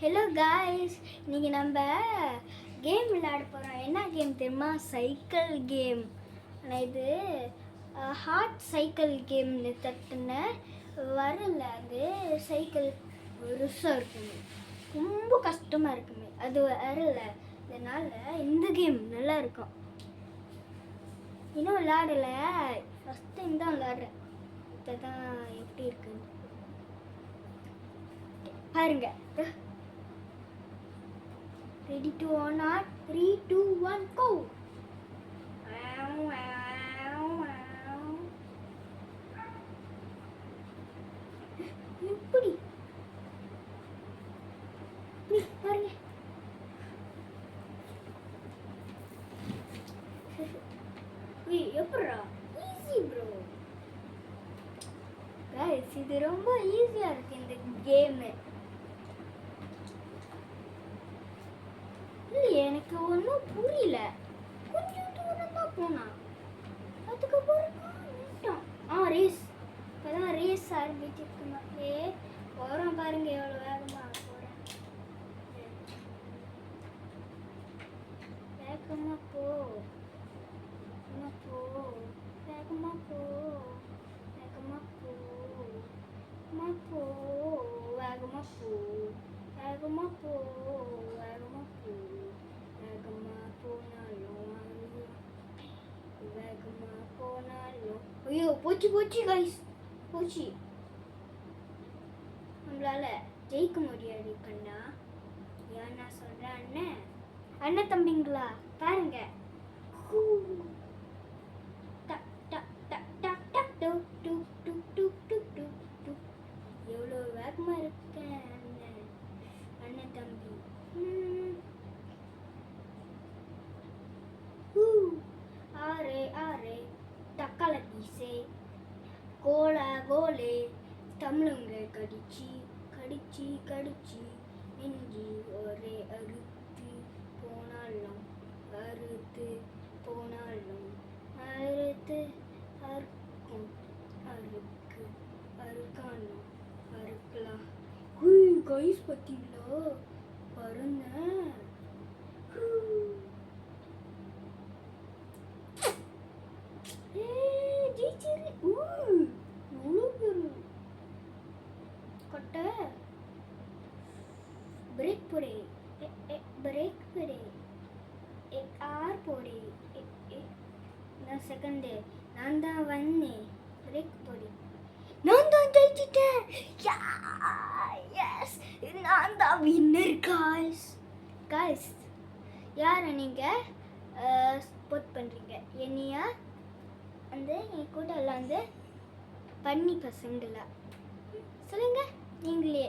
Hello guys, இன்னைக்கு நம்ம game விளையாட போகிறோம். என்ன கேம் தெரியுமா? Cycle game. ஆனால் இது ஹார்ட் சைக்கிள் கேம்னு தட்டுன வரல. அது சைக்கிள் பெருசாக இருக்குமே, ரொம்ப கஷ்டமாக இருக்குமே, அது வரல. இதனால் இந்த கேம் நல்லா இருக்கும். இன்னும் விளையாடலை, ஃபஸ்ட் டைம் தான் விளையாடுறேன். இப்போ தான் எப்படி இருக்குன்னு பாருங்க. Ready to or not? 3, 2, 1, go! எப்படி பாருங்க. எப்படா ஈஸி ப்ரோ. கைஸ், இது ரொம்ப ஈஸியா இருக்கு இந்த கேமு. எனக்கு ஒன்றும் புரியல. கொஞ்சம் தூரம் தான் போனா, அதுக்கப்புறம் ரேஸ். இப்போதான் ரேஸ் ஆரம்பிச்சிருக்குமா? போகிறோம் பாருங்க, எவ்வளோ வேகமாக போகிறேன். வேகமாக போ, போ, வேகமாக போ, வேகமாக போ, போ, வேகமாக போ, வேகமாக போ, வேகமாக போ. ஐயோ, போச்சு போச்சு கைஸ், போச்சு. நம்மளால ஜெயிக்க முடியாது கண்ணா. ஏன் நான் சொல்றேன் அண்ணன், அண்ணன் தம்பிங்களா பாருங்க. எவ்வளோ வேகமா இருக்கேன் அண்ணன், அண்ணன் தம்பி. ஆரே ஆரே தக்காளி பீசே, கோலா கோலே, தமிழுங்க கடிச்சி கடிச்சி கடிச்சி, நெஞ்சி ஒரே அறுத்து போனாலும் அறுத்து போனாலும் அறுத்து அறுக்கும் அறுக்கு அறுக்கானும் அறுக்கலாம். கைஸ் பார்த்தீங்களா பாருங்க. ब्रेक पड़े, ब्रेक पड़े, एक आर पड़े, ना सेकंड है, नांदा वन्ने, ब्रेक पड़े, नांदा जैचिटे, यस, नांदा विनर गाइस, यार நீங்க ஸ்போர்ட் பண்றீங்க என்னையா? அந்த என் கூட எல்லாம் வந்து பண்ணி பசங்களா சொல்லுங்க நீங்களே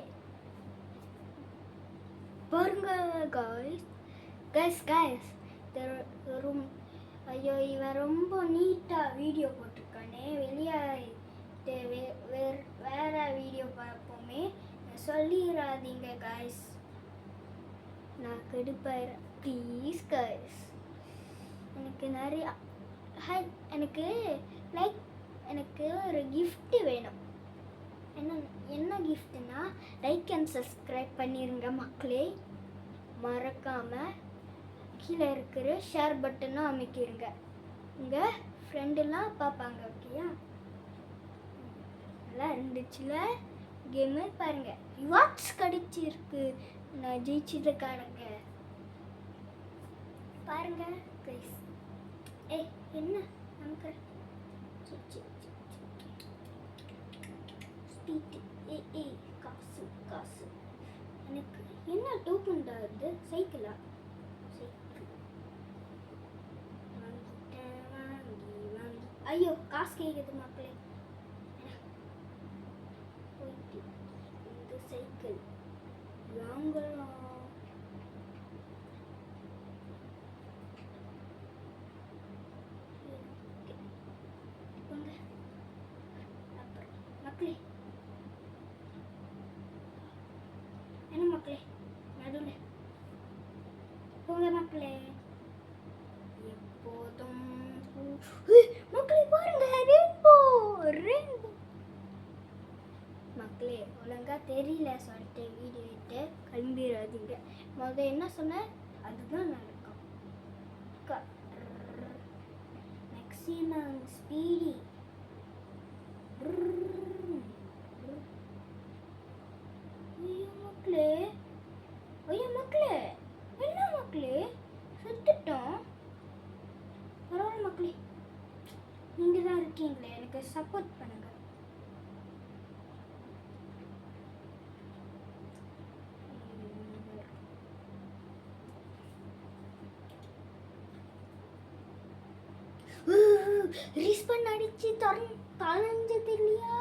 பாருங்க கைஸ். ஐயோ, இவன் ரொம்ப நீட்டாக வீடியோ போட்டிருக்கானே. வெளியே வேற வீடியோ பார்ப்போமே, சொல்லிடாதீங்க கைஸ், நான் கெடுப்பாயிரேன் ப்ளீஸ் கைஸ். எனக்கு நிறையா எனக்கு ஒரு கிஃப்ட் வேணும். என்ன கிஃப்ட்னா, லைக் அண்ட் சப்ஸ்கிரைப் பண்ணிருங்க மக்களே. மறக்காமல் கீழே இருக்கிற ஷேர் பட்டனும் அமைக்கிருங்க. உங்கள் ஃப்ரெண்டெல்லாம் பார்ப்பாங்க. ஓகேயா? நல்லா இருந்துச்சுல கேமு. பாருங்கள், ரிவார்ட்ஸ் கிடைச்சிருக்கு. நான் ஜெயிச்சதுக்கானங்க பாருங்க ப்ளீஸ். என்ன நமக்கு காசு காசு. எனக்கு என்ன டோக்கன் வருது? சைக்கிளா? சைக்கிள் வாங்கிட்டேன், வாங்கி. ஐயோ, காசு கேட்குது மக்களே. போயிட்டு இந்த சைக்கிள் வாங்கலாம். மக்களே, என்ன மக்களே, நடுவில் போங்க மக்களே. எப்போதும் மக்களே பாருங்க, ரெயின்போ. மக்களே ஒழுங்கா தெரியல சொல்லிட்டு வீடியோ கிளம்பிடுறது. என்ன சொன்னேன் அதுதான் நடக்கும். Maximum speedy. ஐயோ மக்களே என்ன மக்களே சுத்துட்டோம். பரவாயில்ல மக்களே, நீங்க தான் இருக்கீங்களே, எனக்கு சப்போர்ட் பண்ணுங்க. ரீஸ்பன் அடிச்சு தொலைஞ்சது இல்லையா?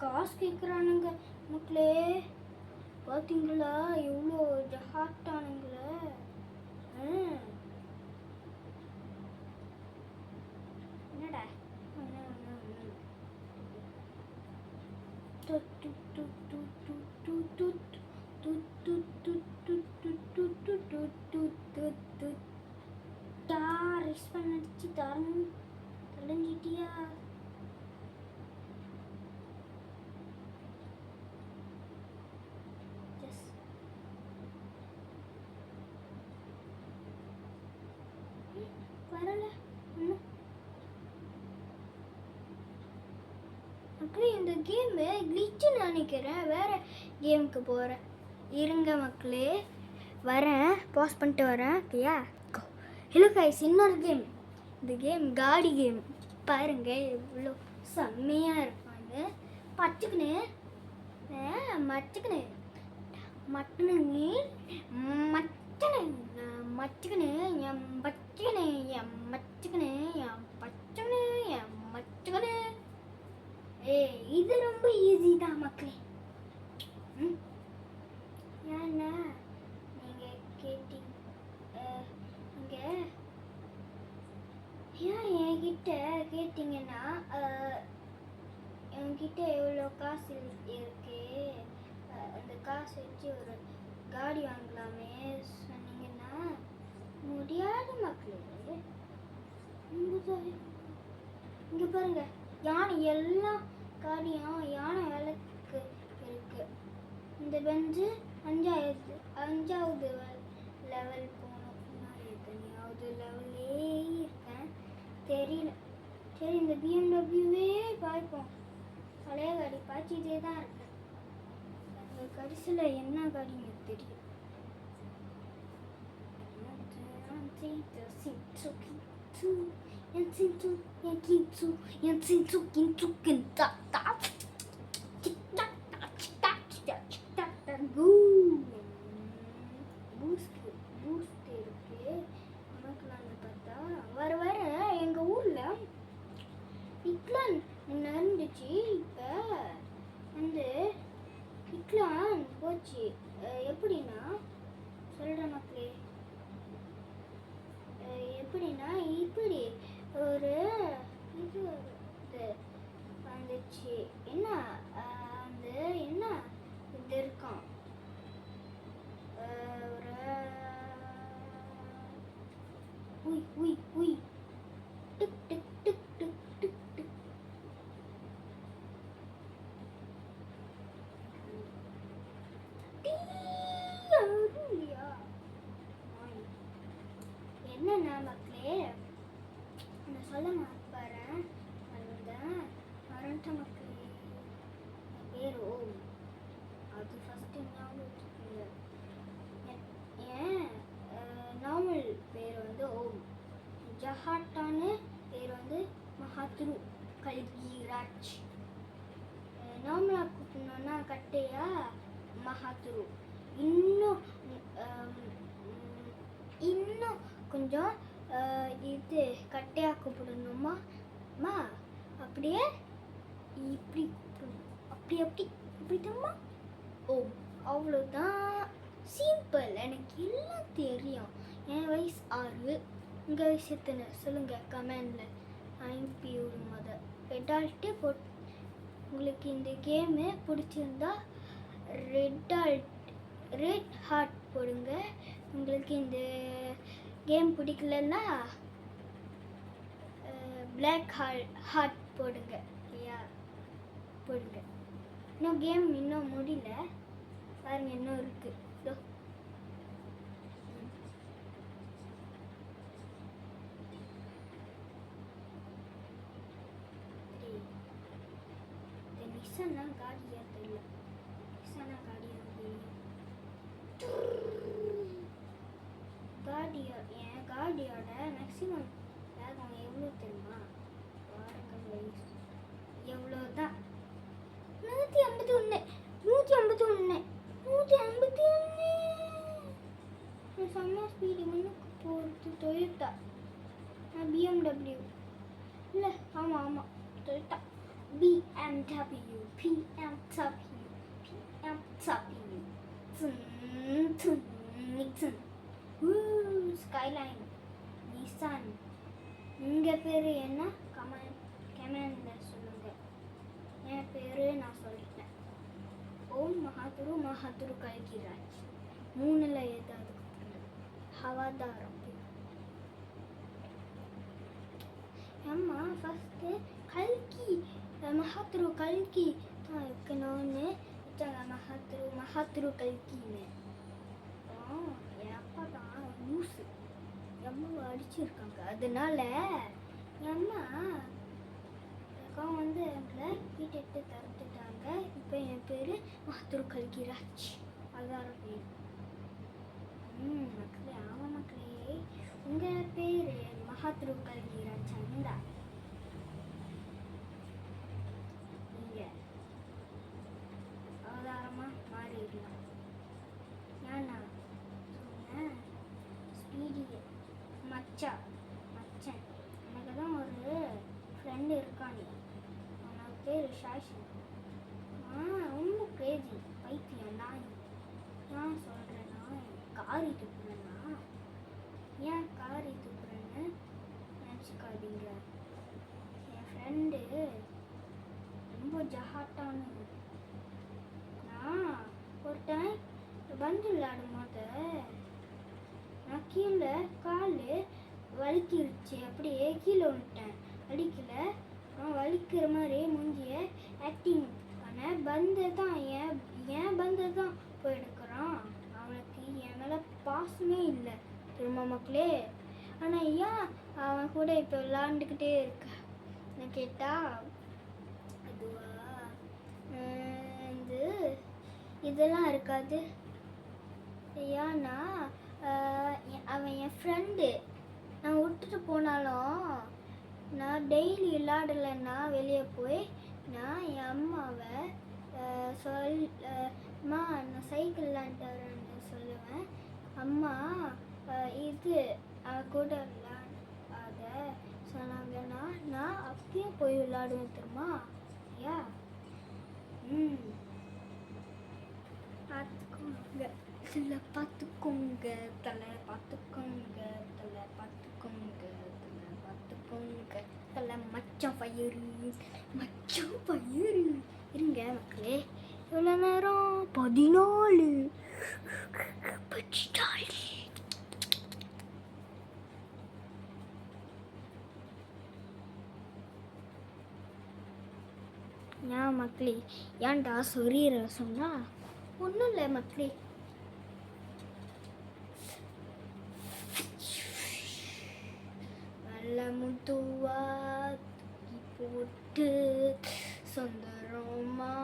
காசு கேட்குறானுங்க மக்களே, பார்த்தீங்களா எவ்வளோ ஜஹாட்டானுங்களே. என்னடா அடிச்சு தொலைஞ்சிட்டியா? வரல மக்களே, இந்த கேமு கிளிச்சுன்னு நினைக்கிறேன். வேற கேமுக்கு போகிறேன். இருங்க மக்களே, வரேன், பாஸ் பண்ணிட்டு வரேன். ஓகேயா? ஹலோ கைஸ், இன்னொரு கேம். இந்த கேம் காடி கேம். பாருங்க எவ்வளோ செம்மையாக இருப்பாங்க. பச்சுக்குன்னு மச்சுக்குன்னு மட்டனு மச்சனு மச்சுக்குன்னு என் பச்சுக்குன்னு என் மச்சுக்குன்னு என் பச்சுன்னு என் மச்சுக்குன்னு. இது ரொம்ப ஈஸி தான் மக்களே. ஏன்னா நீங்கள் ஏன் என்கிட்ட கேட்டிங்கன்னா என்கிட்ட எவ்வளோ காசு இருக்கு, அந்த காசு வச்சு ஒரு காடி வாங்கலாமே சொன்னீங்கன்னா முடியாது மக்களே. இங்கே பாருங்க, யானை எல்லா காடியும் யானை வேலைக்கு இருக்கு. இந்த பெஞ்சு அஞ்சாவது லெவல் போகணும். நான் எத்தனையாவது லெவல்லே இருக்கேன் தெரியல. சரி, இந்த பிஎம்டபிள்யூவே பார்ப்போம். பழைய காடி பாய்ச்சிட்டே தான் இருக்கேன். அந்த கடைசியில் என்ன காடின்னு தெரியும். பூஸ்ட் இருக்கு நமக்குலான்னு பார்த்தா. வர வர எங்கள் ஊரில் இக்லான் முன்ன இருந்துச்சு, இப்போ வந்து இக்லான் போச்சு. எப்படின்னா சொல்கிறேன் மக்களே, எப்படின்னா இப்படி ஒரு இது வந்துச்சு. என்ன அந்த என்ன இது இருக்கான், ஒரு உய் உய் உய் டிக் டிக் டிக் டிக் டிக் டிக். என்னன்னா மக்களே, நான் சொல்ல மாட்டேன். மறந்துட்ட மக்களே. பேர் ஓம். அது ஃபஸ்ட்டு ஞாபகம் வச்சுக்கோங்க. ஏன் நார்மல் பேர் வந்து ஓம், ஜஹாட்டான பேர் வந்து மஹாத்ரு கல்கிராஜ். நார்மலாக கூப்பிடணுன்னா கட்டையா மஹாத்ரு. இன்னும் கொஞ்சம் இது கட்டையாக கூப்பிடணுமா அம்மா அப்படியே இப்படி அப்படி அப்படி இப்படி தம்மா. ஓ அவ்வளோதான், சிம்பிள். எனக்கு எல்லாம் தெரியும். என் வயசு 6. உங்கள் வயசு எத்தனை சொல்லுங்கள் கமெண்டில். அனுப்பி விடும். அதை ரெட்டால்ட்டு போட். உங்களுக்கு இந்த கேமு பிடிச்சிருந்தா ரெட் ஹார்ட் போடுங்க. உங்களுக்கு இந்த கேம் பிடிக்கலன்னா பிளாக் ஹார்ட் போடுங்க. ஐயா போடுங்க. இன்னும் கேம் இன்னும் முடியல பாருங்க, இன்னும் இருக்கு. இதோ நிசன்னா காடியா தெரியல. நிசன்னா காடியா காடியா என் காடியோட மேக்ஸிமம் வேகம் எவ்வளோ தெரியுமா? வாரங்கள் எவ்வளோதான் 151. 151 செம்ம ஸ்பீடு. முன்னுக்கு போகிறது டொயோட்டா. BMW இல்லை, ஆமாம் டொயோட்டா BMW. Skyline Nissan. உங்கள் பேர் என்ன? கமெண்டில் சொல்லுங்கள். என் பேர் நான் சொல்லிட்டேன். ஓம் மகாதுரு கல்கிராஜ். 3ல் ஏதாவது ஹவாதாரம். அம்மா ஃபஸ்ட்டு கல்கி மகாத்ரு கல்கி தான் இருக்கணும்னு வச்சாங்க. மகாத்ரு கல்கின்னு. என் அப்பா தான் லூஸு, எவ்வளோ அடிச்சிருக்காங்க. அதனால என் அம்மா வந்து எங்களை வீட்டெட்டு தரத்துட்டாங்க. இப்போ என் பேர் மகாத்ரு கல்கிராஜ். அதான் பேர். மக்களே, ஆமாம் மக்களே, உங்கள் பேர் மகாத்ரு கல்கிராஜ் இருந்தா நீங்கள் அவதாரமாக மாறிடலாம். ஏன்னா சொன்னேன் ஸ்பீடி மச்சான். எனக்கு தான் ஒரு ஃப்ரெண்டு இருக்கானே, அவனோட பேர் ஷாஷி. ரொம்ப கிரேசி பைத்தியம் நாய். நான் சொல்கிறேன்னா காரி துப்புறேன்னா, ஏன் காரி துப்புறேன்னு நினச்சிக்காதீங்க. என் ஃப்ரெண்டு ரொம்ப ஜஹாட்டானு. நான் ஒரு டைம் பந்து விளையாடும் போது நான் கீழே கால் வலிக்கிருச்சு. அப்படியே கீழே விட்டேன். அடிக்கல, நான் வலிக்கிற மாதிரி மூஞ்சிய ஆக்டிங் பண்ண. பந்து தான் ஏன் பந்து தான் போய் எடுக்கிறான். அவனுக்கு என் மேலே பாசமே இல்லை திரும்ப மக்களே. ஆனால் ஏன் அவன் கூட இப்போ விளாண்டுக்கிட்டே இருக்க நான் கேட்டால், அதுவா இதெல்லாம் இருக்காது. ஏன்னா அவன் என் ஃப்ரெண்டு. நான் விட்டுட்டு போனாலும் நான் டெய்லி விளாடலைன்னா வெளியே போய் நான் என் அம்மாவை அம்மா நான் சைக்கிள் விளாண்டு வரேன்னு சொல்லுவேன். அம்மா இது கூட விளாடாத சொன்னாங்கன்னா நான் அப்படியே போய் விளாடுவேன் தெரியுமா. ஐயா பார்த்துக்கோங்க பார்த்துக்கோங்க தலை, பார்த்துக்கோங்க தலை, பார்த்துக்கோங்க தலை, பார்த்துக்கோங்க தலை. மச்சம் பயிறு இருங்க மக்களே. எவ்வளோ நேரம்? 14 ஏன் மக்களே, ஏன்டா சொரீர சொன்னா? ஒன்றும் இல்லை மக்களே. நல்ல முத்துவா போட்டு சொந்தரமா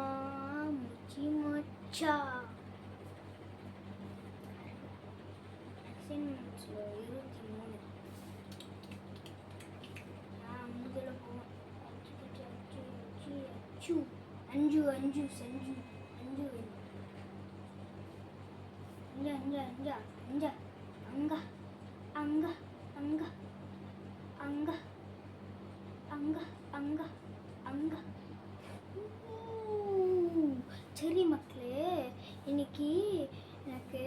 முச்சி மச்சா 23. நான் முதல்ல போவேன். 5 செஞ்சு 5 அங்க அங்க அங்க. சரி மக்களே, இன்னைக்கு எனக்கு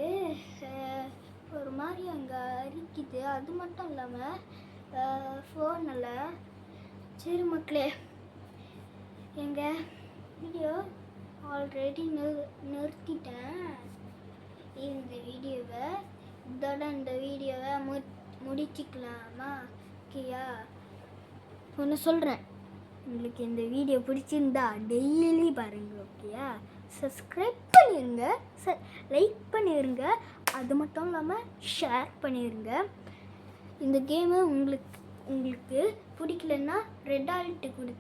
ஒரு மாதிரி அங்கே அரிக்குது. அது மட்டும் இல்லாமல் ஃபோனில். சரி மக்களே, எங்கள் வீடியோ ஆல்ரெடி நிறுத்திட்டேன். இந்த வீடியோவை இந்த வீடியோவை முடிச்சுக்கலாமா? ஓகேயா? ஒன்று சொல்கிறேன், உங்களுக்கு இந்த வீடியோ பிடிச்சிருந்தா டெய்லி பாருங்கள். ஓகேயா? சப்ஸ்கிரைப் பண்ணிடுங்க, லைக் பண்ணிடுங்க, அது மட்டும் இல்லாமல் ஷேர் பண்ணிடுங்க. இந்த கேமு உங்களுக்கு பிடிக்கலன்னா ரெட் ஆல்ட்டு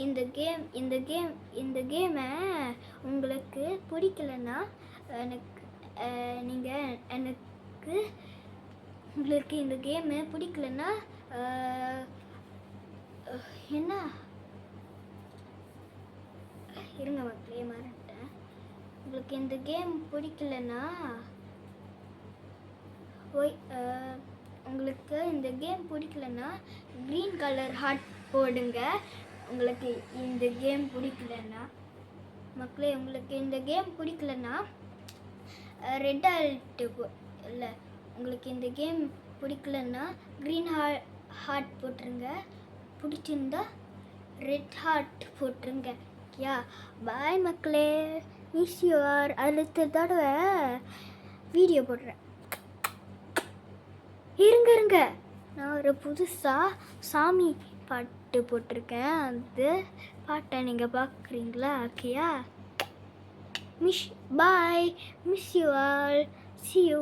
இந்த கேமை உங்களுக்கு பிடிக்கலன்னா உங்களுக்கு இந்த கேமு பிடிக்கலன்னா என்ன இருங்க மக்களே, மறந்துட்டேன். உங்களுக்கு இந்த கேம் பிடிக்கலன்னா உங்களுக்கு இந்த கேம் பிடிக்கலன்னா க்ரீன் கலர் ஹார்ட் போடுங்க. உங்களுக்கு இந்த கேம் பிடிக்கலன்னா மக்களே, உங்களுக்கு இந்த கேம் பிடிக்கலன்னா ரெட் ஆல்ட்டு இல்லை, உங்களுக்கு இந்த கேம் பிடிக்கலன்னா க்ரீன் ஹார்ட் போட்டுருங்க. பிடிச்சிருந்தா ரெட் ஹார்ட் போட்டுருங்க. யா, பாய் மக்களே, மிஸ் யூ ஆர். அடுத்த தடவை வீடியோ போடுறேன். இருங்க, நான் ஒரு புதுசாக சாமி பாட்டு போட்டிருக்கேன். அந்த பாட்டை நீங்கள் பார்க்குறீங்களா? ஓகேயா? Bye, miss you all, see you.